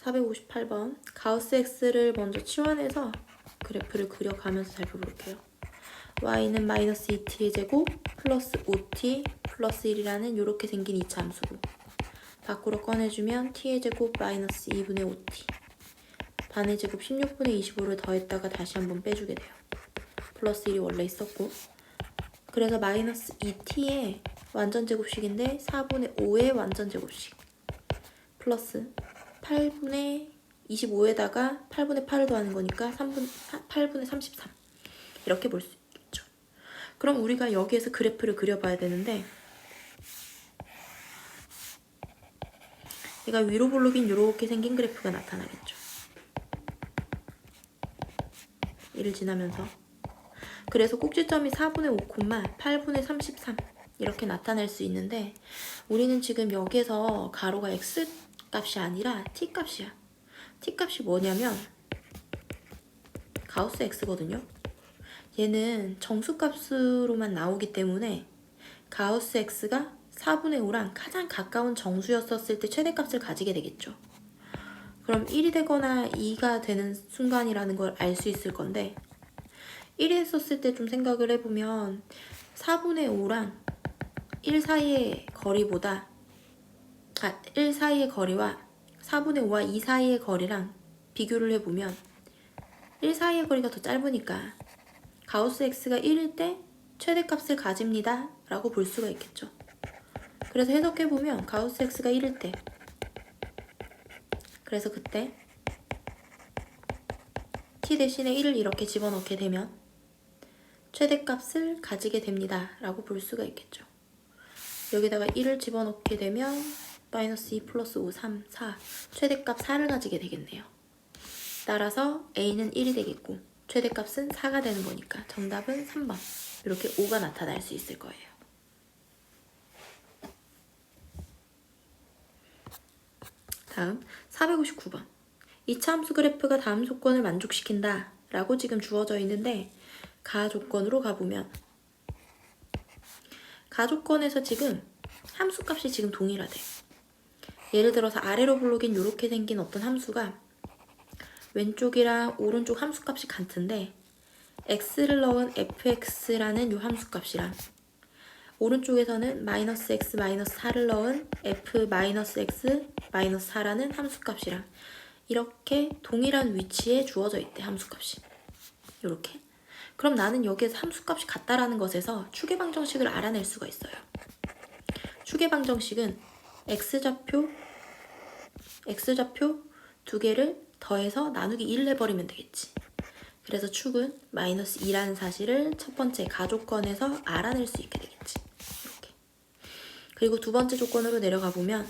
458번 가우스 X를 먼저 치환해서 그래프를 그려가면서 살펴볼게요. y는 마이너스 2t의 제곱 플러스 5t 플러스 1이라는 이렇게 생긴 이차 함수고, 밖으로 꺼내주면 t의 제곱 마이너스 2분의 5t 반의 제곱 16분의 25를 더했다가 다시 한번 빼주게 돼요. 플러스 1이 원래 있었고, 그래서 마이너스 2t의 완전 제곱식인데 4분의 5의 완전 제곱식 플러스 8분의 25에다가 8분의 8을 더하는 거니까 8분의 33 이렇게 볼 수 있겠죠. 그럼 우리가 여기에서 그래프를 그려봐야 되는데, 얘가 위로 볼록인 이렇게 생긴 그래프가 나타나겠죠. 1을 지나면서. 그래서 꼭지점이 4분의 5, 8분의 33 이렇게 나타낼 수 있는데, 우리는 지금 여기에서 가로가 x 값이 아니라 t 값이야. t 값이 뭐냐면 가우스 x거든요. 얘는 정수값으로만 나오기 때문에 가우스 x가 4분의 5랑 가장 가까운 정수였었을 때 최대값을 가지게 되겠죠. 그럼 1이 되거나 2가 되는 순간이라는 걸 알 수 있을 건데, 1이 했었을 때 좀 생각을 해보면 4분의 5랑 1 사이의 거리보다 1 사이의 거리와 4분의 5와 2 사이의 거리랑 비교를 해보면 1 사이의 거리가 더 짧으니까 가우스 x가 1일 때 최대값을 가집니다 라고 볼 수가 있겠죠. 그래서 해석해보면 가우스 x가 1일 때, 그래서 그때 t 대신에 1을 이렇게 집어넣게 되면 최대값을 가지게 됩니다 라고 볼 수가 있겠죠. 여기다가 1을 집어넣게 되면 마이너스 2 플러스 5, 3, 4 최대값 4를 가지게 되겠네요. 따라서 a는 1이 되겠고 최대값은 4가 되는 거니까 정답은 3번. 이렇게 5가 나타날 수 있을 거예요. 다음 459번. 이차 함수 그래프가 다음 조건을 만족시킨다 라고 지금 주어져 있는데, 가 조건으로 가보면 가 조건에서 지금 함수값이 지금 동일하대. 예를 들어서 아래로 블록인 이렇게 생긴 어떤 함수가 왼쪽이랑 오른쪽 함수값이 같은데, x를 넣은 fx라는 이 함수값이랑 오른쪽에서는 마이너스 x 마이너스 4를 넣은 f 마이너스 x 마이너스 4라는 함수값이랑 이렇게 동일한 위치에 주어져 있대, 함수값이. 이렇게. 그럼 나는 여기에서 함수값이 같다라는 것에서 추계방정식을 알아낼 수가 있어요. 추계방정식은 x좌표 두 개를 더해서 나누기 1을 해버리면 되겠지. 그래서 축은 마이너스 2라는 사실을 첫 번째 가조건에서 알아낼 수 있게 되겠지. 이렇게. 그리고 두 번째 조건으로 내려가 보면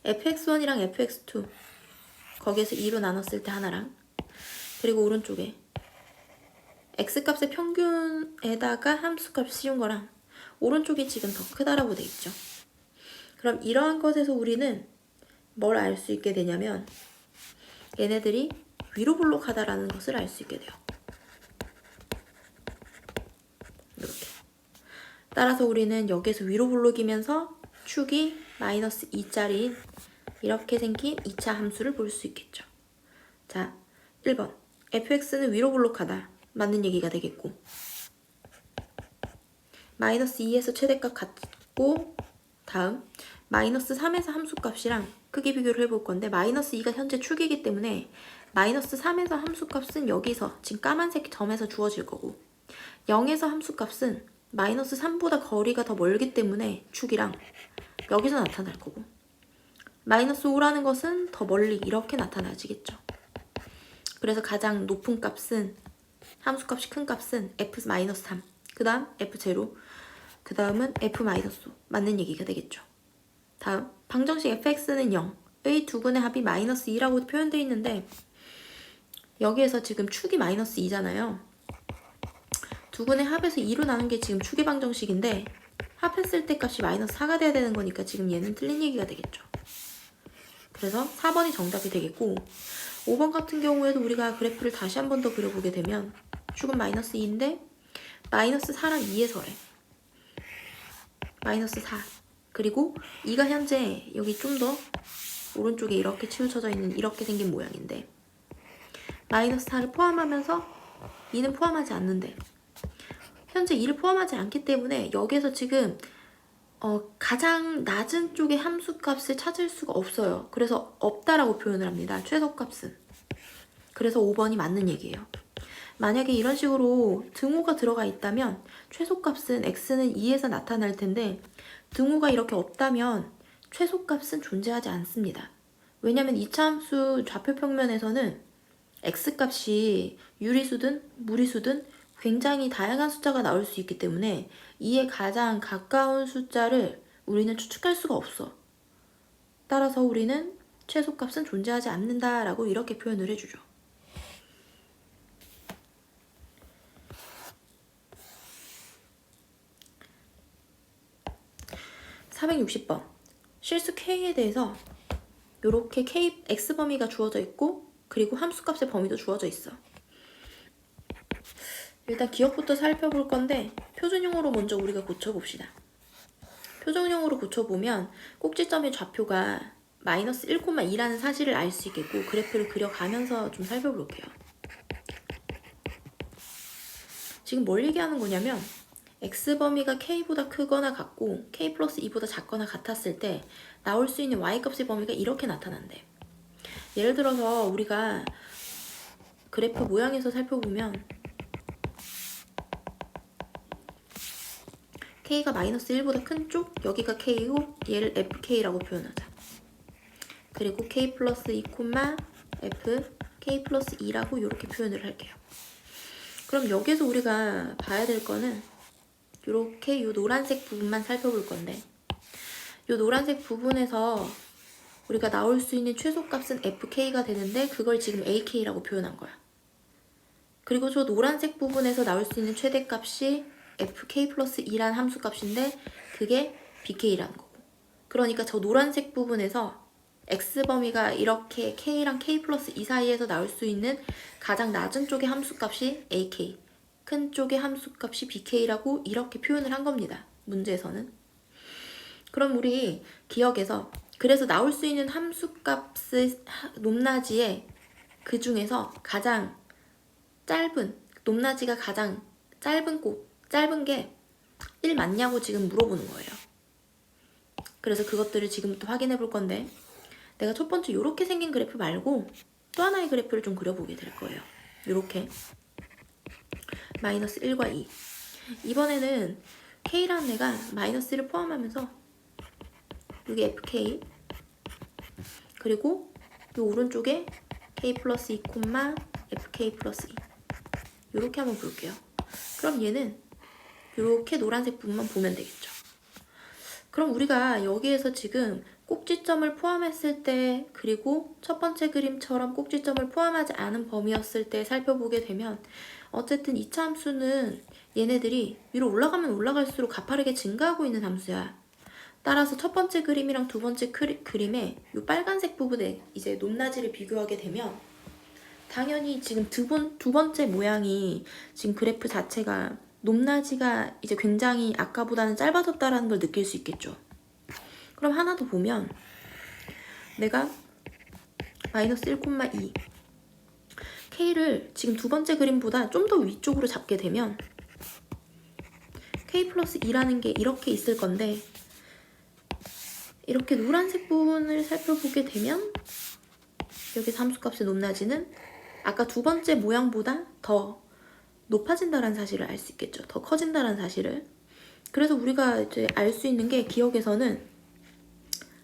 fx1이랑 fx2 거기에서 2로 나눴을 때 하나랑, 그리고 오른쪽에 x값의 평균에다가 함수값 씌운 거랑 오른쪽이 지금 더 크다라고 돼 있죠. 그럼 이러한 것에서 우리는 뭘 알 수 있게 되냐면 얘네들이 위로 볼록하다라는 것을 알 수 있게 돼요. 이렇게. 따라서 우리는 여기에서 위로 볼록이면서 축이 마이너스 2짜리인 이렇게 생긴 2차 함수를 볼 수 있겠죠. 자, 1번 fx는 위로 볼록하다. 맞는 얘기가 되겠고, 마이너스 2에서 최대값 같고, 다음 마이너스 3에서 함수값이랑 크기 비교를 해볼 건데, 마이너스 2가 현재 축이기 때문에 마이너스 3에서 함수값은 여기서 지금 까만색 점에서 주어질 거고, 0에서 함수값은 마이너스 3보다 거리가 더 멀기 때문에 축이랑 여기서 나타날 거고, 마이너스 5라는 것은 더 멀리 이렇게 나타나지겠죠. 그래서 가장 높은 값은, 함수값이 큰 값은 f-3, 그 다음 f0, 그 다음은 f-5 맞는 얘기가 되겠죠. 다음 방정식 fx는 0의 두 근의 합이 마이너스 2라고 표현되어 있는데, 여기에서 지금 축이 마이너스 2잖아요. 두 근의 합에서 2로 나눈 게 지금 축의 방정식인데, 합했을 때 값이 마이너스 4가 돼야 되는 거니까 지금 얘는 틀린 얘기가 되겠죠. 그래서 4번이 정답이 되겠고, 5번 같은 경우에도 우리가 그래프를 다시 한 번 더 그려보게 되면 축은 마이너스 2인데 마이너스 4랑 2의 서래. 마이너스 4. 그리고 2가 현재 여기 좀 더 오른쪽에 이렇게 치우쳐져 있는 이렇게 생긴 모양인데 마이너스 4를 포함하면서 2는 포함하지 않는데 현재 2를 포함하지 않기 때문에 여기에서 지금 가장 낮은 쪽의 함수값을 찾을 수가 없어요. 그래서 없다라고 표현을 합니다. 최소값은. 그래서 5번이 맞는 얘기예요. 만약에 이런 식으로 등호가 들어가 있다면 최소값은 x는 2에서 나타날 텐데 등호가 이렇게 없다면 최소값은 존재하지 않습니다. 왜냐면 2차 함수 좌표 평면에서는 x값이 유리수든 무리수든 굉장히 다양한 숫자가 나올 수 있기 때문에 2에 가장 가까운 숫자를 우리는 추측할 수가 없어. 따라서 우리는 최소값은 존재하지 않는다라고 이렇게 표현을 해주죠. (460번) 실수 k에 대해서 이렇게 k x 범위가 주어져 있고 그리고 함수값의 범위도 주어져 있어. 일단 기억부터 살펴볼 건데 표준형으로 먼저 우리가 고쳐봅시다. 표준형으로 고쳐보면 꼭지점의 좌표가 마이너스 1,2라는 사실을 알 수 있겠고 그래프를 그려가면서 좀 살펴볼게요. 지금 뭘 얘기하는 거냐면 x범위가 k보다 크거나 같고 k 플러스 2보다 작거나 같았을 때 나올 수 있는 y값의 범위가 이렇게 나타난대. 예를 들어서 우리가 그래프 모양에서 살펴보면 k가 마이너스 1보다 큰 쪽, 여기가 k고 얘를 fk라고 표현하자. 그리고 k 플러스 2, f, k 플러스 2라고 이렇게 표현을 할게요. 그럼 여기에서 우리가 봐야 될 거는 이렇게 이 노란색 부분만 살펴볼 건데 이 노란색 부분에서 우리가 나올 수 있는 최소값은 fk가 되는데 그걸 지금 ak라고 표현한 거야. 그리고 저 노란색 부분에서 나올 수 있는 최대값이 fk 플러스 2라는 함수값인데 그게 bk라는 거고. 그러니까 저 노란색 부분에서 x범위가 이렇게 k랑 k 플러스 2 사이에서 나올 수 있는 가장 낮은 쪽의 함수값이 ak, 큰 쪽의 함수값이 bk라고 이렇게 표현을 한 겁니다. 문제에서는. 그럼 우리 기억에서 그래서 나올 수 있는 함수값의 높낮이에 그 중에서 가장 짧은, 높낮이가 가장 짧은 게 1 맞냐고 지금 물어보는 거예요. 그래서 그것들을 지금부터 확인해 볼 건데 내가 첫 번째 이렇게 생긴 그래프 말고 또 하나의 그래프를 좀 그려보게 될 거예요. 이렇게 마이너스 1과 2 이번에는 k라는 애가 마이너스 1을 포함하면서 여기 fk 그리고 이 오른쪽에 k 플러스 2, fk 플러스 2 이렇게 한번 볼게요. 그럼 얘는 이렇게 노란색 부분만 보면 되겠죠. 그럼 우리가 여기에서 지금 꼭지점을 포함했을 때 그리고 첫 번째 그림처럼 꼭지점을 포함하지 않은 범위였을 때 살펴보게 되면 어쨌든 2차 함수는 얘네들이 위로 올라가면 올라갈수록 가파르게 증가하고 있는 함수야. 따라서 첫 번째 그림이랑 두 번째 그림의 이 빨간색 부분에 이제 높낮이를 비교하게 되면 당연히 지금 두 번째 모양이 지금 그래프 자체가 높낮이가 이제 굉장히 아까보다는 짧아졌다라는 걸 느낄 수 있겠죠. 그럼 하나 더 보면 내가 마이너스 1,2 k를 지금 두 번째 그림보다 좀 더 위쪽으로 잡게 되면 k 플러스 2라는 게 이렇게 있을 건데 이렇게 노란색 부분을 살펴보게 되면 여기서 함수값의 높낮이는 아까 두 번째 모양보다 더 높아진다는 사실을 알 수 있겠죠. 더 커진다는 사실을. 그래서 우리가 이제 알 수 있는 게 기억에서는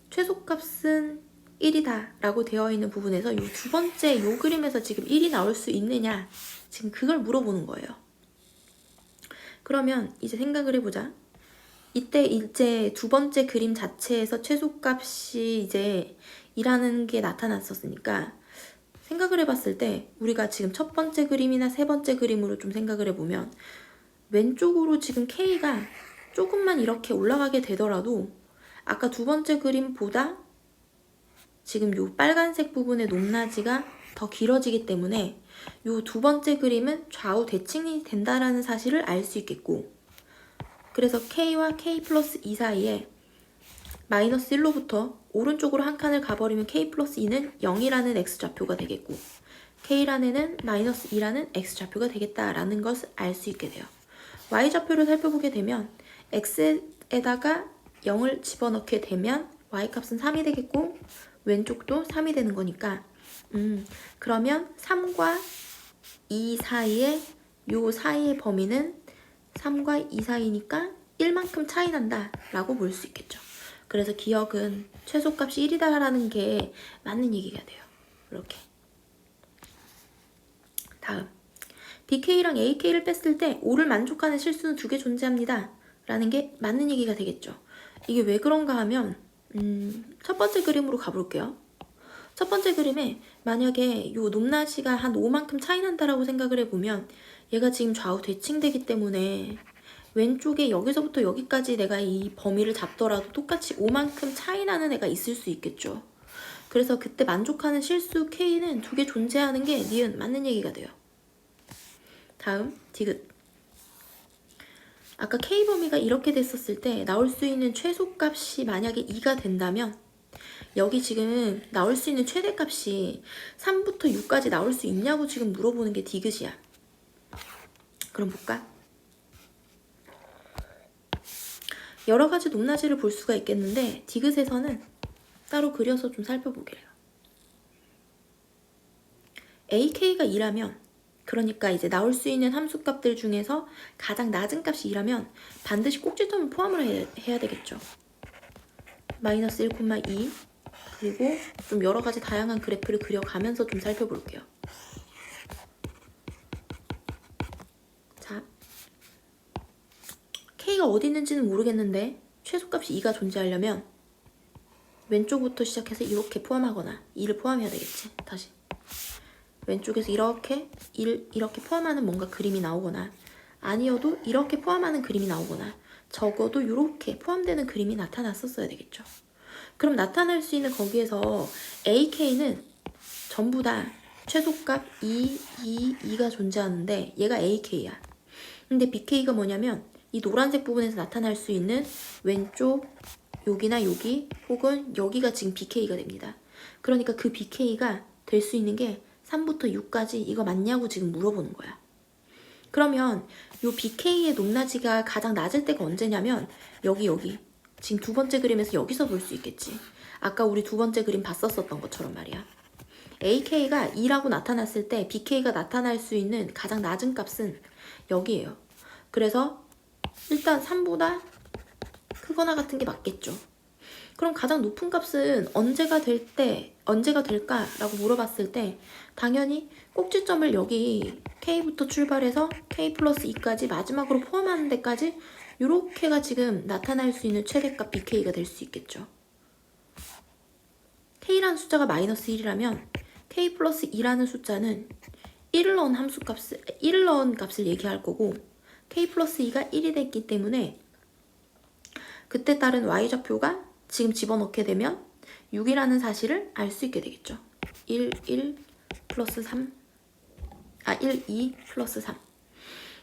최소값은 1이다 라고 되어 있는 부분에서 이 두 번째 이 그림에서 지금 1이 나올 수 있느냐 지금 그걸 물어보는 거예요. 그러면 이제 생각을 해보자. 이때 이제 두 번째 그림 자체에서 최소값이 이제 2라는 게 나타났었으니까 생각을 해봤을 때 우리가 지금 첫 번째 그림이나 세 번째 그림으로 좀 생각을 해보면 왼쪽으로 지금 K가 조금만 이렇게 올라가게 되더라도 아까 두 번째 그림보다 지금 요 빨간색 부분의 높낮이가 더 길어지기 때문에 요 두 번째 그림은 좌우 대칭이 된다라는 사실을 알 수 있겠고 그래서 K와 K 플러스 2 사이에 마이너스 1로부터 오른쪽으로 한 칸을 가버리면 k 플러스 2는 0이라는 x좌표가 되겠고 k란에는 마이너스 2라는 x좌표가 되겠다라는 것을 알 수 있게 돼요. y좌표를 살펴보게 되면 x에다가 0을 집어넣게 되면 y값은 3이 되겠고 왼쪽도 3이 되는 거니까 그러면 3과 2 사이에 요 사이의 범위는 3과 2 사이니까 1만큼 차이 난다 라고 볼 수 있겠죠. 그래서 기억은 최소값이 1이다 라는 게 맞는 얘기가 돼요. 이렇게. 다음 BK랑 AK를 뺐을 때 5를 만족하는 실수는 2개 존재합니다 라는 게 맞는 얘기가 되겠죠. 이게 왜 그런가 하면 첫 번째 그림으로 가볼게요. 첫 번째 그림에 만약에 요 높낮이가 한 5만큼 차이 난다라고 생각을 해보면 얘가 지금 좌우 대칭되기 때문에 왼쪽에 여기서부터 여기까지 내가 이 범위를 잡더라도 똑같이 5만큼 차이 나는 애가 있을 수 있겠죠. 그래서 그때 만족하는 실수 K는 2개 존재하는 게 니은 맞는 얘기가 돼요. 다음 디귿. 아까 K 범위가 이렇게 됐었을 때 나올 수 있는 최소값이 만약에 2가 된다면 여기 지금 나올 수 있는 최대값이 3부터 6까지 나올 수 있냐고 지금 물어보는 게 디귿이야. 그럼 볼까? 여러 가지 높낮이를 볼 수가 있겠는데 디귿에서는 따로 그려서 좀 살펴보게요. AK가 2라면 그러니까 이제 나올 수 있는 함수값들 중에서 가장 낮은 값이 2라면 반드시 꼭지점을 포함을 해야 되겠죠. 마이너스 1,2 그리고 좀 여러 가지 다양한 그래프를 그려가면서 좀 살펴볼게요. 자, K가 어디 있는지는 모르겠는데 최소값이 2가 존재하려면 왼쪽부터 시작해서 이렇게 포함하거나 2를 포함해야 되겠지. 다시 왼쪽에서 이렇게 1 이렇게 포함하는 뭔가 그림이 나오거나 아니어도 이렇게 포함하는 그림이 나오거나 적어도 이렇게 포함되는 그림이 나타났었어야 되겠죠. 그럼 나타날 수 있는 거기에서 AK는 전부 다 최소값 2, 2가 존재하는데 얘가 AK야. 근데 BK가 뭐냐면 이 노란색 부분에서 나타날 수 있는 왼쪽 여기나 여기 혹은 여기가 지금 BK가 됩니다. 그러니까 그 BK가 될 수 있는 게 3부터 6까지 이거 맞냐고 지금 물어보는 거야. 그러면 요 BK의 높낮이가 가장 낮을 때가 언제냐면 여기 지금 두 번째 그림에서 여기서 볼 수 있겠지. 아까 우리 두 번째 그림 봤었던 것처럼 말이야. AK가 2라고 나타났을 때 BK가 나타날 수 있는 가장 낮은 값은 여기예요. 그래서 일단 3보다 크거나 같은 게 맞겠죠. 그럼 가장 높은 값은 언제가 될까라고 물어봤을 때 당연히 꼭지점을 여기 K부터 출발해서 K 플러스 2까지 마지막으로 포함하는 데까지 요렇게가 지금 나타날 수 있는 최대값 BK가 될 수 있겠죠. K라는 숫자가 마이너스 1이라면 K 플러스 2라는 숫자는 1을 넣은 값을 얘기할 거고 K 플러스 2가 1이 됐기 때문에 그때 따른 Y좌표가 지금 집어넣게 되면 6이라는 사실을 알 수 있게 되겠죠. 1, 플러스 3 1, 2 플러스 3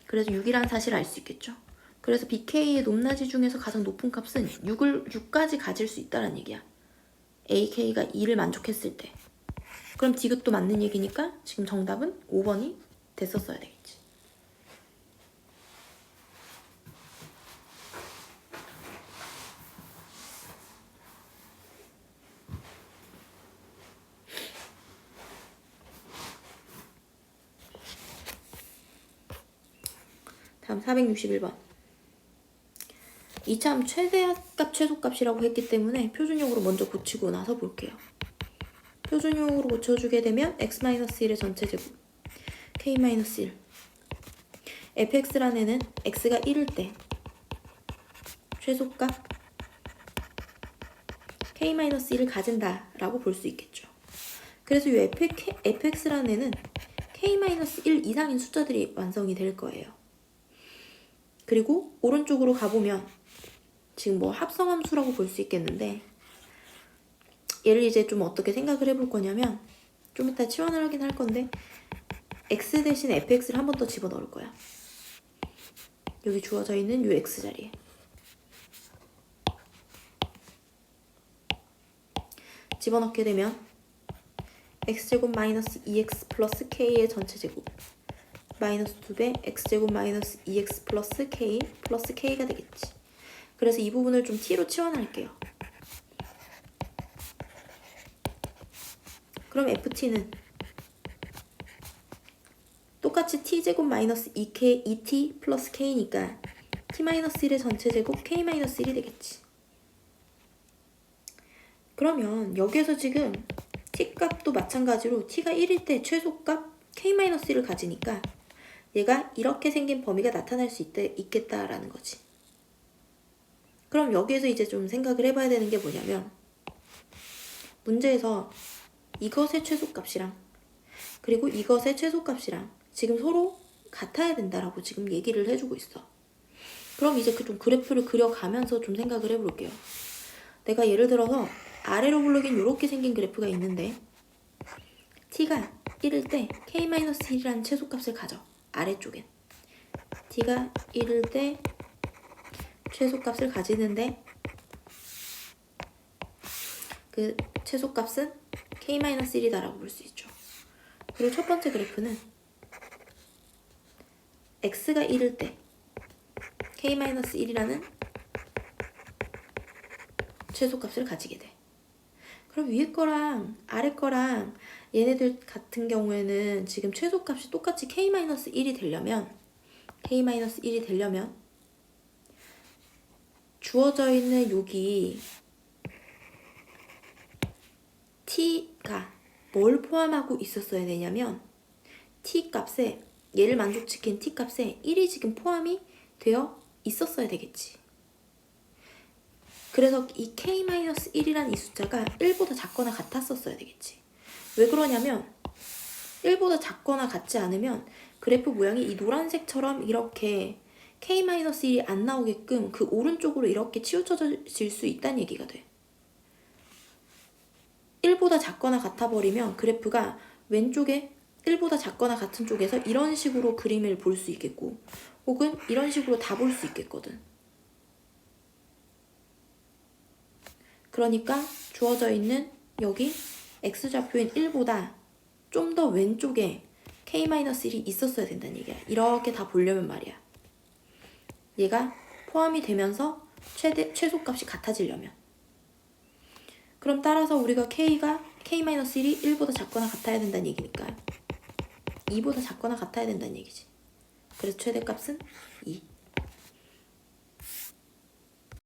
그래서 6이라는 사실을 알 수 있겠죠. 그래서 BK의 높낮이 중에서 가장 높은 값은 6까지 가질 수 있다는 얘기야. AK가 2를 만족했을 때. 그럼 디귿도 맞는 얘기니까 지금 정답은 5번이 됐었어야 되겠지. 다음 461번. 이참 최대값 최소값이라고 했기 때문에 표준형으로 먼저 고치고 나서 볼게요. 표준형으로 고쳐주게 되면 x-1의 전체 제곱 k-1 fx란 애는 x가 1일 때 최소값 k-1을 가진다 라고 볼 수 있겠죠. 그래서 이 fx란 애는 k-1 이상인 숫자들이 완성이 될 거예요. 그리고 오른쪽으로 가보면 지금 뭐 합성함수라고 볼 수 있겠는데 얘를 이제 좀 어떻게 생각을 해볼 거냐면 좀 이따 치환을 하긴 할 건데 x 대신 fx를 한 번 더 집어넣을 거야. 여기 주어져 있는 요 x 자리에. 집어넣게 되면 x제곱 마이너스 2x 플러스 k의 전체 제곱 마이너스 2배 x제곱 마이너스 2x 플러스 k가 되겠지. 그래서 이 부분을 좀 t로 치환할게요. 그럼 ft는 똑같이 t제곱 마이너스 2t 플러스 k니까 t 마이너스 1의 전체 제곱 k 마이너스 1이 되겠지. 그러면 여기에서 지금 t 값도 마찬가지로 t가 1일 때 최소값 k 마이너스 1을 가지니까 얘가 이렇게 생긴 범위가 나타날 수 있겠다라는 거지. 그럼 여기에서 이제 좀 생각을 해봐야 되는 게 뭐냐면 문제에서 이것의 최소값이랑 그리고 이것의 최소값이랑 지금 서로 같아야 된다라고 지금 얘기를 해주고 있어. 그럼 이제 좀 그래프를 그려가면서 좀 생각을 해볼게요. 내가 예를 들어서 아래로 블록인 이렇게 생긴 그래프가 있는데 t가 1일 때 k-1이라는 최소값을 가져. 아래쪽엔 t가 1일 때 최소값을 가지는데 그 최소값은 k-1이다라고 볼 수 있죠. 그리고 첫 번째 그래프는 x가 1일 때 k-1이라는 최소값을 가지게 돼. 그럼 위에 거랑 아래 거랑 얘네들 같은 경우에는 지금 최소값이 똑같이 k-1이 되려면 주어져 있는 여기 t가 뭘 포함하고 있었어야 되냐면 t 값에 얘를 만족시킨 t 값에 1이 지금 포함이 되어 있었어야 되겠지. 그래서 이 k-1이라는 이 숫자가 1보다 작거나 같았었어야 되겠지. 왜 그러냐면 1보다 작거나 같지 않으면 그래프 모양이 이 노란색처럼 이렇게 k-1이 안 나오게끔 그 오른쪽으로 이렇게 치우쳐질 수 있다는 얘기가 돼. 1보다 작거나 같아 버리면 그래프가 왼쪽에 1보다 작거나 같은 쪽에서 이런 식으로 그림을 볼 수 있겠고 혹은 이런 식으로 다 볼 수 있겠거든. 그러니까 주어져 있는 여기 x좌표인 1보다 좀 더 왼쪽에 k-1이 있었어야 된다는 얘기야. 이렇게 다 보려면 말이야. 얘가 포함이 되면서 최소값이 같아지려면. 그럼 따라서 우리가 k-1이 1보다 작거나 같아야 된다는 얘기니까 2보다 작거나 같아야 된다는 얘기지. 그래서 최대값은